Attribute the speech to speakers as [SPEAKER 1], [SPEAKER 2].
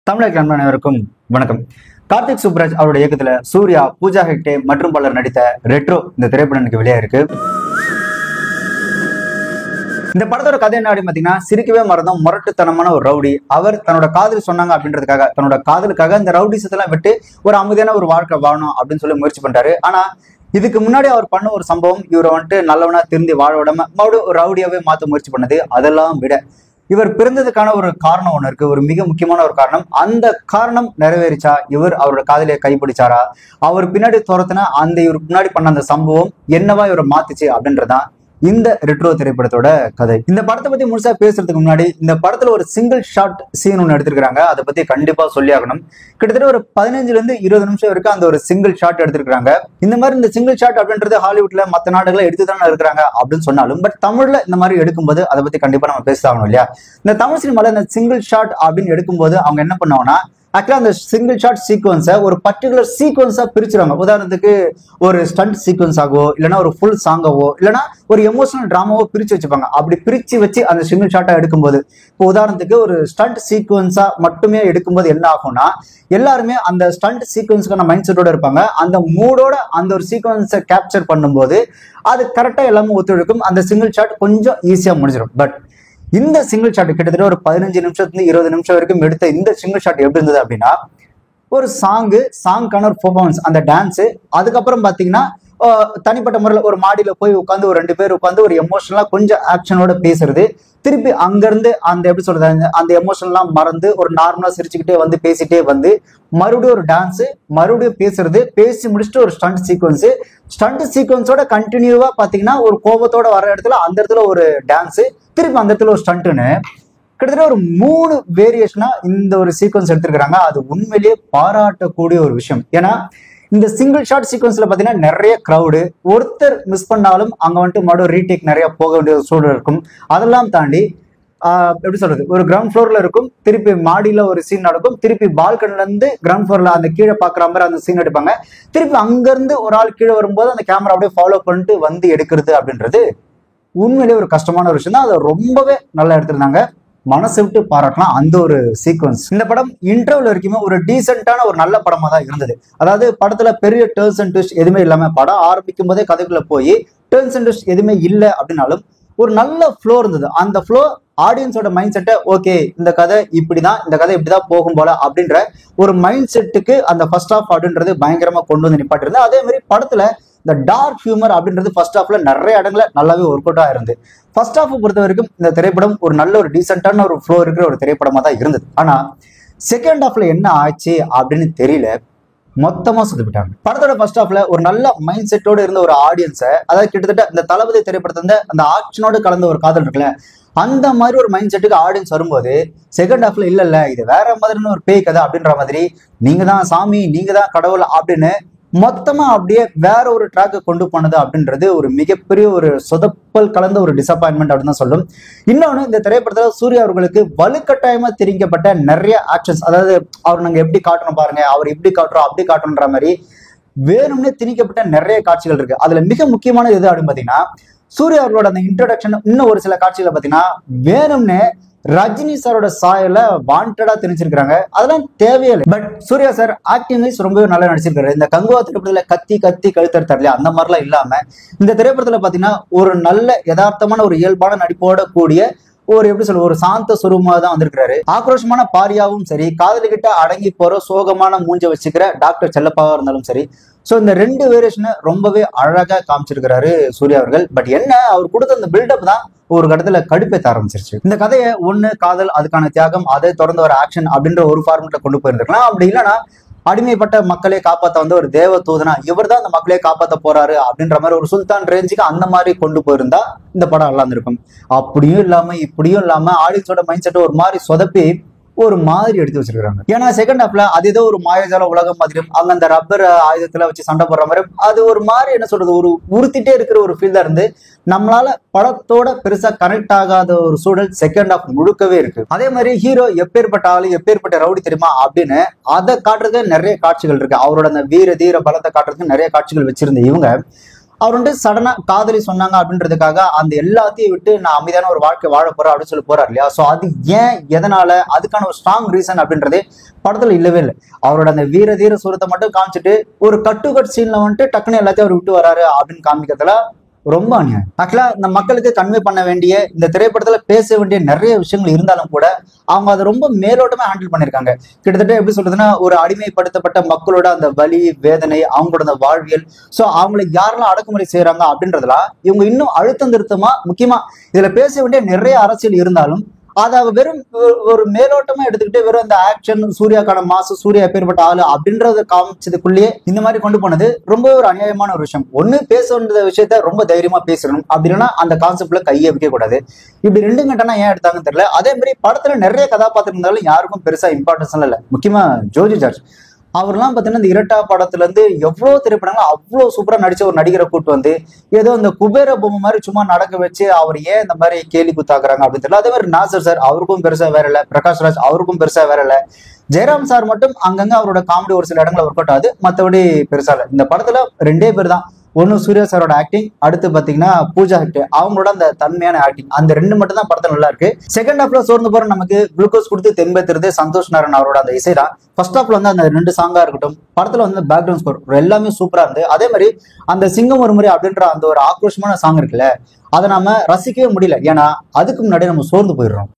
[SPEAKER 1] தமிழக அனைவருக்கும் வணக்கம். கார்த்திக் சுப்ராஜ் அவருடைய இயக்கத்துல சூர்யா, பூஜா ஹெக்டே மற்றும் பலர் நடித்த ரெட்ரோ இந்த திரைப்படம் எனக்கு வெளியா இருக்கு. இந்த படத்தோட கதை என்ன அப்படின்னு பாத்தீங்கன்னா, சிரிக்கவே மறந்தோம் முரட்டுத்தனமான ஒரு ரவுடி. அவர் தன்னோட காதல் சொன்னாங்க அப்படின்றதுக்காக, தன்னோட காதலுக்காக இந்த ரவுடிசத்தெல்லாம் விட்டு ஒரு அமைதியான ஒரு வாழ்க்கை வாழணும் அப்படின்னு சொல்லி முயற்சி பண்றாரு. ஆனா இதுக்கு முன்னாடி அவர் பண்ண ஒரு சம்பவம் இவரை வந்துட்டு நல்லவனா திருந்தி வாழ விடாம மறுபடியும் ஒரு ரவுடியாவே மாத்த முயற்சி பண்ணது. அதெல்லாம் விட இவர் பிறந்ததுக்கான ஒரு காரணம் ஒண்ணு இருக்கு, ஒரு மிக முக்கியமான ஒரு காரணம். அந்த காரணம் நிறைவேறிச்சா? இவர் அவரோட காதலியை கைப்பிடிச்சாரா? அவர் பின்னாடி துரத்துன அந்த இவருக்கு முன்னாடி பண்ண அந்த சம்பவம் என்னவா இவரை மாத்துச்சு அப்படின்றதான் இந்த ரெட்ரோ திரைப்படத்தோட கதை. இந்த படத்தை பத்தி முழுசா பேசுறதுக்கு முன்னாடி இந்த படத்துல ஒரு சிங்கிள் ஷாட் சீன் ஒன்று எடுத்திருக்காங்க. அதை பத்தி கண்டிப்பா சொல்லி ஆகணும். கிட்டத்தட்ட ஒரு 15 to 20 நிமிஷம் வரைக்கும் அந்த ஒரு சிங்கிள் ஷாட் எடுத்திருக்காங்க. இந்த மாதிரி இந்த சிங்கிள் ஷாட் அப்படின்றது ஹாலிவுட்ல மற்ற நாடுகளை எடுத்துதானே இருக்கிறாங்க அப்படின்னு சொன்னாலும், பட் தமிழ்ல இந்த மாதிரி எடுக்கும்போது அதை பத்தி கண்டிப்பா நம்ம பேசாகணும் இல்லையா? இந்த தமிழ் சினிமால இந்த சிங்கிள் ஷாட் அப்படின்னு எடுக்கும்போது அவங்க என்ன பண்ணுவாங்கன்னா, ஆக்சுவலா அந்த சிங்கிள் ஷாட் சீக்வன்ஸை ஒரு பர்டிகுலர் சீக்வன்ஸா பிரிச்சிருவாங்க. உதாரணத்துக்கு ஒரு ஸ்டண்ட் சீக்வன்ஸ் ஆகவோ, இல்லைன்னா ஒரு ஃபுல் சாங்கவோ, இல்லைன்னா ஒரு எமோஷனல் டிராமாவோ பிரிச்சு வச்சுப்பாங்க. அப்படி பிரிச்சு வச்சு அந்த சிங்கிள் ஷாட்டா எடுக்கும்போது, இப்போ உதாரணத்துக்கு ஒரு ஸ்டண்ட் சீக்வன்ஸா மட்டுமே எடுக்கும்போது என்ன ஆகும்னா, எல்லாருமே அந்த ஸ்டண்ட் சீக்வன்ஸுக்கான மைண்ட் செட்டோட இருப்பாங்க. அந்த மூடோட அந்த ஒரு சீக்வன்ஸை கேப்சர் பண்ணும்போது அது கரெக்டா எல்லாமே ஒத்துழைக்கும். அந்த சிங்கிள் ஷாட் கொஞ்சம் ஈஸியா முடிஞ்சிடும். பட் இந்த சிங்கிள் ஷாட் கிட்டத்தட்ட ஒரு 15 நிமிஷத்துல 20 நிமிஷம் வரைக்கும் எடுத்த இந்த சிங்கிள் ஷாட் எப்படி இருந்தது அப்படின்னா, ஒரு சாங்கான ஒரு பெர்ஃபார்மன்ஸ், அந்த டான்ஸ், அதுக்கப்புறம் பாத்தீங்கன்னா தனிப்பட்ட முறையில் ஒரு மாடியில போய் உட்காந்து ஒரு 2 பேர் உட்காந்து ஒரு எமோஷனலா கொஞ்சம் ஆக்ஷனோட பேசுறது, திருப்பி அங்கிருந்து அந்த எப்படி சொல்றது அந்த எமோஷன்லாம் மறந்து ஒரு நார்மலா சிரிச்சுக்கிட்டே வந்து பேசிட்டே வந்து மறுபடியும் ஒரு டான்ஸ், மறுபடியும் பேசுறது, பேசி முடிச்சுட்டு ஒரு ஸ்டண்ட் சீக்வன்ஸோட கண்டினியூவா பாத்தீங்கன்னா ஒரு கோபத்தோட வர இடத்துல அந்த இடத்துல ஒரு டான்ஸ், திருப்பி அந்த இடத்துல ஒரு ஸ்டண்ட்னு கிட்டத்தட்ட ஒரு 3 வேரியேஷனா இந்த ஒரு சீக்வன்ஸ் எடுத்திருக்கிறாங்க. அது உண்மையிலேயே பாராட்டக்கூடிய ஒரு விஷயம். ஏன்னா இந்த சிங்கிள் ஷாட் சீக்வன்ஸ்ல பாத்தீங்கன்னா நிறைய கிரௌடு, ஒருத்தர் மிஸ் பண்ணாலும் அங்க வந்துட்டு மறுபடியும் ரீடேக் நிறைய போக வேண்டிய சூழல் இருக்கும். அதெல்லாம் தாண்டி எப்படி சொல்றது, ஒரு கிரவுண்ட் ஃப்ளோர்ல இருக்கும், திருப்பி மாடியில ஒரு சீன் நடக்கும், திருப்பி பால்கனில இருந்து கிரவுண்ட் ஃப்ளோர்ல அந்த கீழே பாக்குற மாதிரி அந்த சீன் எடுப்பாங்க, திருப்பி அங்க இருந்து ஒரு ஆள் கீழே வரும்போது அந்த கேமரா அப்படியே ஃபாலோ பண்ணிட்டு வந்து எடுக்கிறது அப்படின்றது உண்மையிலேயே ஒரு கஷ்டமான ஒரு விஷயம் தான். அதை ரொம்பவே நல்லா எடுத்திருந்தாங்க. மனசு விட்டு பாராட்டலாம் அந்த ஒரு சீக்வன்ஸ். இந்த படம் இன்டர்வல் வரைக்குமே ஒரு டீசென்டான ஒரு நல்ல படமா தான் இருந்தது. அதாவது படத்துல பெரிய டர்ன்ஸ் அண்ட் ட்விஸ்ட் எதுவுமே இல்லாம, படம் ஆரம்பிக்கும் போதே கதைக்குள்ள போய் டர்ன்ஸ் அண்ட் ட்விஸ்ட் எதுவுமே இல்லை அப்படின்னாலும் ஒரு நல்ல ஃப்ளோ இருந்தது. அந்த ஃப்ளோ ஆடியன்ஸோட மைண்ட் செட்டை, ஓகே இந்த கதை இப்படிதான், இந்த கதை இப்படிதான் போகும் போல அப்படின்ற ஒரு மைண்ட் செட்டுக்கு அந்த ஃபர்ஸ்ட் ஹாஃப் அப்படின்றது பயங்கரமா கொண்டு வந்து நிப்பாட்டிருந்தது. அதே மாதிரி படத்துல இந்த டார்க் ஹியூமர் அப்படின்றது ஃபர்ஸ்ட் ஹாஃப்ல நிறைய இடங்கள நல்லாவே ஒர்க் அவுட் ஆயிருந்து. ஃபர்ஸ்ட் ஹாஃப் பொறுத்த வரைக்கும் இந்த திரைப்படம் ஒரு நல்ல ஒரு டீசென்டான ஒரு ஃப்ளோ இருக்கிற ஒரு திரைப்படமா தான் இருந்தது. ஆனா செகண்ட் ஹாஃப்ல என்ன ஆச்சு அப்படின்னு தெரியல, மொத்தமா சுத்திட்டாங்க. படத்தோட ஃபர்ஸ்ட் ஹாஃப்ல ஒரு நல்ல மைண்ட் செட்டோட இருந்த ஒரு ஆடியன்ஸை, அதாவது கிட்டத்தட்ட இந்த தளபதி திரைப்படத்துல அந்த ஆக்ஷனோட கலந்த ஒரு காதல் இருக்குல்ல, அந்த மாதிரி ஒரு மைண்ட் செட்டுக்கு ஆடியன்ஸ் வரும்போது செகண்ட் ஹாஃப்ல இல்ல இது வேற மாதிரின்னு ஒரு பேய் கதை அப்படின்ற மாதிரி, நீங்க தான் சாமி, நீங்க தான் கடவுள் அப்படின்னு மொத்தமா அப்படியே வேற ஒரு ட்ராக்கை கொண்டு போனது அப்படின்றது ஒரு மிகப்பெரிய ஒரு சொதப்பல் கலந்த ஒரு டிசப்பாயின்மெண்ட் அப்படின்னு தான் சொல்லும். இன்னொன்னு, இந்த திரைப்படத்துல சூர்யா அவர்களுக்கு வலுக்கட்டாயமா திரிக்கப்பட்ட நிறைய ஆக்ஷன்ஸ், அதாவது அவர் நாங்க எப்படி காட்டணும் பாருங்க, அவர் இப்படி காட்டுறோம் அப்படி காட்டணுன்ற மாதிரி வேணும்னே திணிக்கப்பட்ட நிறைய காட்சிகள் இருக்கு. அதுல மிக முக்கியமானது எது அப்படின்னு பாத்தீங்கன்னா, சூர்யா அவர்களோட அந்த இன்ட்ரோடக்ஷன், இன்னும் ஒரு சில காட்சிகளை பாத்தீங்கன்னா வேணும்னே ரஜினி சாரோட சாயல வாண்டடா திணிச்சிருக்காங்க. அதெல்லாம் தேவையில்லை. But Suriya sir acting wise ரொம்பவே நல்லா நடிச்சிருக்காரு. இந்த கங்குவா திரைப்படத்துல கத்தி கழுத்தறுத்தாரு இல்லையா, அந்த மாதிரிலாம் இல்லாம இந்த திரைப்படத்துல பாத்தீங்கன்னா ஒரு நல்ல யதார்த்தமான ஒரு இயல்பான நடிப்போட கூடிய ஒரு எப்படி சொல்ல ஒரு சாந்த சுரூபமா தான் வந்திருக்காரு. ஆக்ரோஷமான பாரியாவும் சரி, காதலிக்கிட்ட அடங்கி போற சோகமான மூஞ்ச வச்சுக்கிற டாக்டர் செல்லப்பாவா இருந்தாலும் சரி, சோ இந்த 2 வேரியேஷனை ரொம்பவே அழகா காமிச்சிருக்கிறாரு சூர்யா அவர்கள். பட் என்ன, அவர் கொடுத்த அந்த பில்டப் தான் ஒரு கட்டத்துல கடுப்பேத்த ஆரம்பிச்சிருச்சு. இந்த கதையை ஒண்ணு காதல், அதுக்கான தியாகம், அதை தொடர்ந்து ஒரு ஆக்ஷன் அப்படின்ற ஒரு ஃபார்மெட்ல கொண்டு போயிருந்திருக்கலாம். அப்படி இல்லைன்னா அடிமைப்பட்ட மக்களே காப்பாற்ற வந்து ஒரு தேவ தூதனா இவர் தான் அந்த மக்களே காப்பாற்ற போறாரு அப்படின்ற மாதிரி ஒரு சுல்தான் ரேஞ்சுக்கு அந்த மாதிரி கொண்டு போயிருந்தா இந்த படம் நல்லா இருந்திருக்கும். அப்படியும் இல்லாம இப்படியும் இல்லாம ஆடியன்ஸோட மைண்ட் செட்டை ஒரு மாதிரி சொதப்பி ஒரு மாதிரி எடுத்து வச்சிருக்காங்க. ஏன்னா செகண்ட் ஹாஃப்ல அது ஏதோ ஒரு மாயஜால உலகம் மாதிரியும் அங்க அந்த ரப்பர் ஆயுதத்துல வச்சு சண்டை போடுற மாதிரி அது ஒரு மாதிரி என்ன சொல்றது ஒரு உறுத்திட்டே இருக்கிற ஒரு ஃபீல் தான் இருந்து நம்மளால படத்தோட பெருசா கனெக்ட் ஆகாத ஒரு சூழல் செகண்ட் ஹாஃப் முழுக்கவே இருக்கு. அதே மாதிரி ஹீரோ எப்பேற்பட்ட ஆளு, எப்பேற்பட்ட ரவுடி தெரியுமா அப்படின்னு அதை காட்டுறதுக்கு நிறைய காட்சிகள் இருக்கு. அவரோட அந்த வீர தீர பலத்தை காட்டுறதுக்கு நிறைய காட்சிகள் வச்சிருந்த இவங்க அவர் வந்து சடனா காதலி சொன்னாங்க அப்படின்றதுக்காக அந்த எல்லாத்தையும் விட்டு நான் அமைதியான ஒரு வாழ்க்கை வாழ போறேன் அப்படின்னு சொல்லி போறாரு இல்லையா. சோ அது ஏன், எதனால, அதுக்கான ஒரு ஸ்ட்ராங் ரீசன் அப்படின்றதே படத்துல இல்லவே இல்லை. அவரோட அந்த வீர தீர சூரத்தை மட்டும் காமிச்சிட்டு ஒரு கட் சீன்ல வந்துட்டு டக்குன்னு எல்லாத்தையும் அவர் விட்டு வராரு அப்படின்னு காமிக்கிறதுல ரொம்ப அநியாயம். ஆக்சுவலா இந்த மக்களுக்கு கன்வே பண்ண வேண்டிய, இந்த திரைப்படத்துல பேச வேண்டிய நிறைய விஷயங்கள் இருந்தாலும் கூட அவங்க அதை ரொம்ப மேலோட்டமா ஹேண்டில் பண்ணிருக்காங்க. கிட்டத்தட்ட எப்படி சொல்றதுன்னா, ஒரு அடிமைப்படுத்தப்பட்ட மக்களோட அந்த வலி வேதனை, அவங்களோட அந்த வாழ்வியல், சோ அவங்களை யாரெல்லாம் அடக்குமுறை செய்யறாங்க அப்படின்றதுலாம் இவங்க இன்னும் அழுத்தம் திருத்தமா, முக்கியமா இதுல பேச வேண்டிய நிறைய அரசியல் இருந்தாலும் அதை வெறும் ஒரு மேலோட்டமா எடுத்துக்கிட்டு வெறும் அந்த ஆக்ஷன், சூர்யாக்கான மாசு, சூர்யா எப்பேற்பட்ட ஆளு அப்படின்றத காமிச்சதுக்குள்ளேயே இந்த மாதிரி கொண்டு போனது ரொம்ப ஒரு அநியாயமான ஒரு விஷயம். ஒண்ணு பேச வேண்டிய விஷயத்த ரொம்ப தைரியமா பேசணும், அப்படி இல்லைன்னா அந்த கான்செப்ட்ல கையை வைக்க கூடாது. இப்படி ரெண்டு கட்டனா ஏன் எடுத்தாங்கன்னு தெரியல. அதே மாதிரி படத்துல நிறைய கதாபாத்திரம் இருந்தாலும் யாருக்கும் பெருசா இம்பார்ட்டன்ஸ் இல்லை. முக்கியமா ஜோஜி ஜார்ஜ் அவர்லாம் பார்த்தீங்கன்னா இந்த இரட்டா படத்துல இருந்து எவ்வளவு திரைப்படங்கள் அவ்வளவு சூப்பரா நடிச்ச ஒரு நடிகரை கூட்டு வந்து ஏதோ இந்த குபேர பொம்மை மாதிரி சும்மா நடக்க வச்சு அவர் ஏன் இந்த மாதிரி கேலி குத்தாக்குறாங்க அப்படின்னு தெரியல. அதே மாதிரி நாசர் சார் அவருக்கும் பெருசா வேற இல்லை, பிரகாஷ் ராஜ் அவருக்கும் பெருசா வேற இல்லை, ஜெயராம் சார் மட்டும் அங்கங்க அவரோட காமெடி ஒரு சில இடங்களை ஒர்க் அவுட் ஆகுது, மற்றபடி பெருசா இல்லை. இந்த படத்துல ரெண்டே பேர் தான், ஒன்னு சூர்யா சாரோட ஆக்டிங், அடுத்து பாத்தீங்கன்னா பூஜா ஹெக்டே அவங்களோட அந்த தன்மையான ஆக்டிங், அந்த ரெண்டு மட்டும் தான் படத்துல நல்லா இருக்கு. செகண்ட் ஹாஃப்ல சோர்ந்து போற நமக்கு குளுக்கோஸ் கொடுத்து தென்பேத்துறது சந்தோஷ் நாராயண் அவரோட அந்த இசை தான். ஃபர்ஸ்ட் ஹாஃப்ல வந்து அந்த ரெண்டு சாங்கா இருக்கட்டும், படத்துல வந்து பேக்ரவுண்ட் ஸ்கோர் எல்லாமே சூப்பரா இருந்து, அதே மாதிரி அந்த சிங்கம் ஒரு முறை அப்படின்ற அந்த ஒரு ஆக்ரோஷமான சாங் இருக்குல்ல, அதை நாம ரசிக்கவே முடியல. ஏன்னா அதுக்கு முன்னாடி நம்ம சோர்ந்து போயிடுறோம்.